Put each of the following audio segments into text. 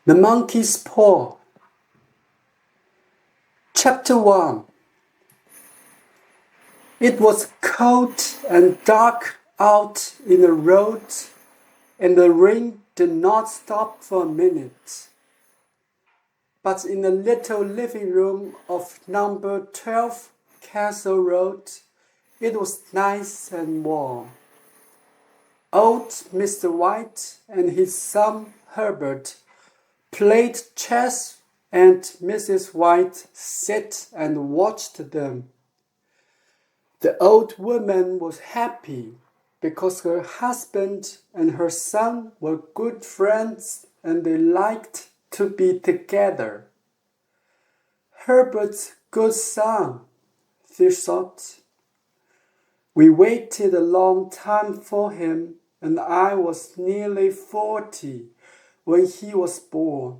The Monkey's Paw. Chapter 1. It was cold and dark out in the road, and the rain did not stop for a minute. But in the little living room of number 12 Castle Road, it was nice and warm. Old Mr. White and his son Herbert played chess, and Mrs. White sat and watched them. The old woman was happy because her husband and her son were good friends and they liked to be together. Herbert's good son, she thought. We waited a long time for him, and I was nearly 40 when he was born.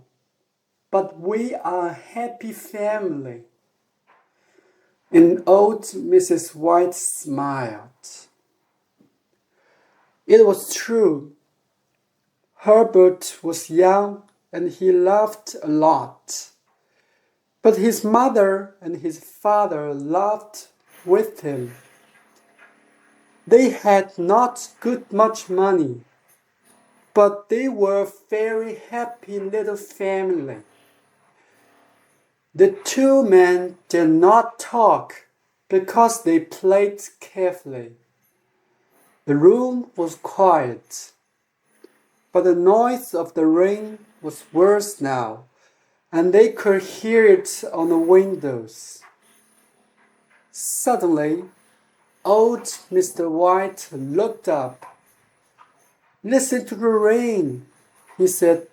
But we are a happy family. And old Mrs. White smiled. It was true. Herbert was young and he laughed a lot. But his mother and his father laughed with him. They had not got much money, but they were a very happy little family. The two men did not talk because they played carefully. The room was quiet, but the noise of the rain was worse now, and they could hear it on the windows. Suddenly, old Mr. White looked up. "Listen to the rain," he said.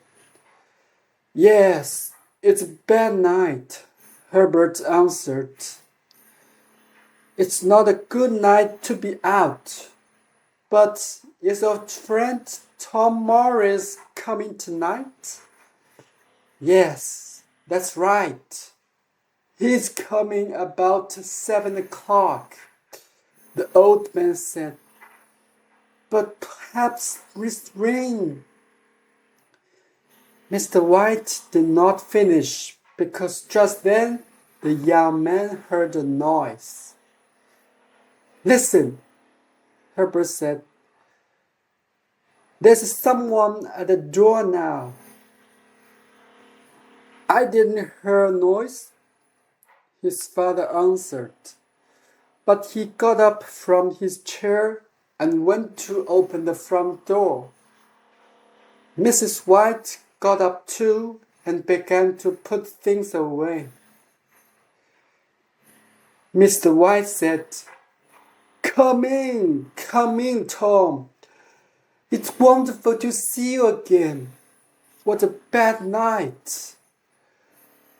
"Yes, it's a bad night," Herbert answered. "It's not a good night to be out. But is your friend Tom Morris coming tonight?" "Yes, that's right. He's coming about 7 o'clock," the old man said. "But perhaps with rain." Mr. White did not finish because just then the young man heard a noise. "Listen," Herbert said. "There's someone at the door now." "I didn't hear a noise," his father answered. But he got up from his chair and went to open the front door. Mrs. White got up too and began to put things away. Mr. White said, come in, Tom. It's wonderful to see you again. What a bad night.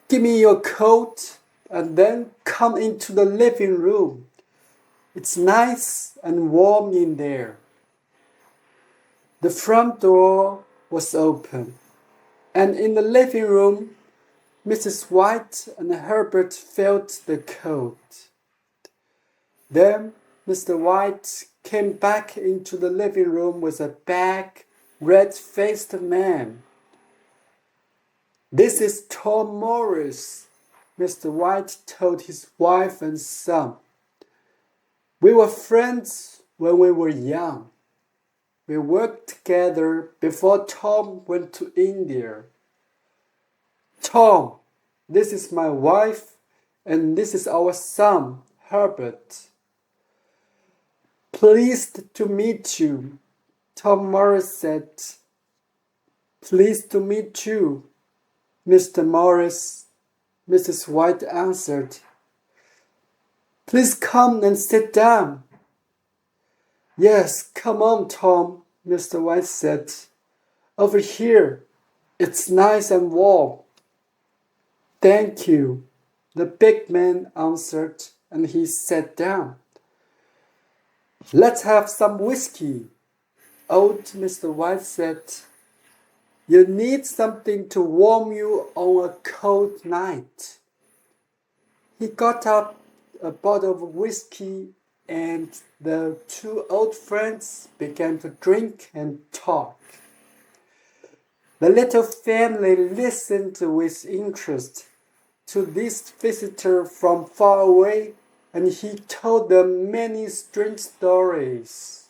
Give me your coat and then come into the living room. It's nice and warm in there." The front door was open, and in the living room, Mrs. White and Herbert felt the cold. Then Mr. White came back into the living room with a big, red-faced man. "This is Tom Morris," Mr. White told his wife and son. "We were friends when we were young. We worked together before Tom went to India. Tom, this is my wife, and this is our son, Herbert." "Pleased to meet you," Tom Morris said. "Pleased to meet you, Mr. Morris," Mrs. White answered. "Please come and sit down." "Yes, come on, Tom," Mr. White said. "Over here. It's nice and warm." "Thank you," the big man answered, and he sat down. "Let's have some whiskey," old Mr. White said. "You need something to warm you on a cold night." He got up a bottle of whiskey, and the two old friends began to drink and talk. The little family listened with interest to this visitor from far away, and he told them many strange stories.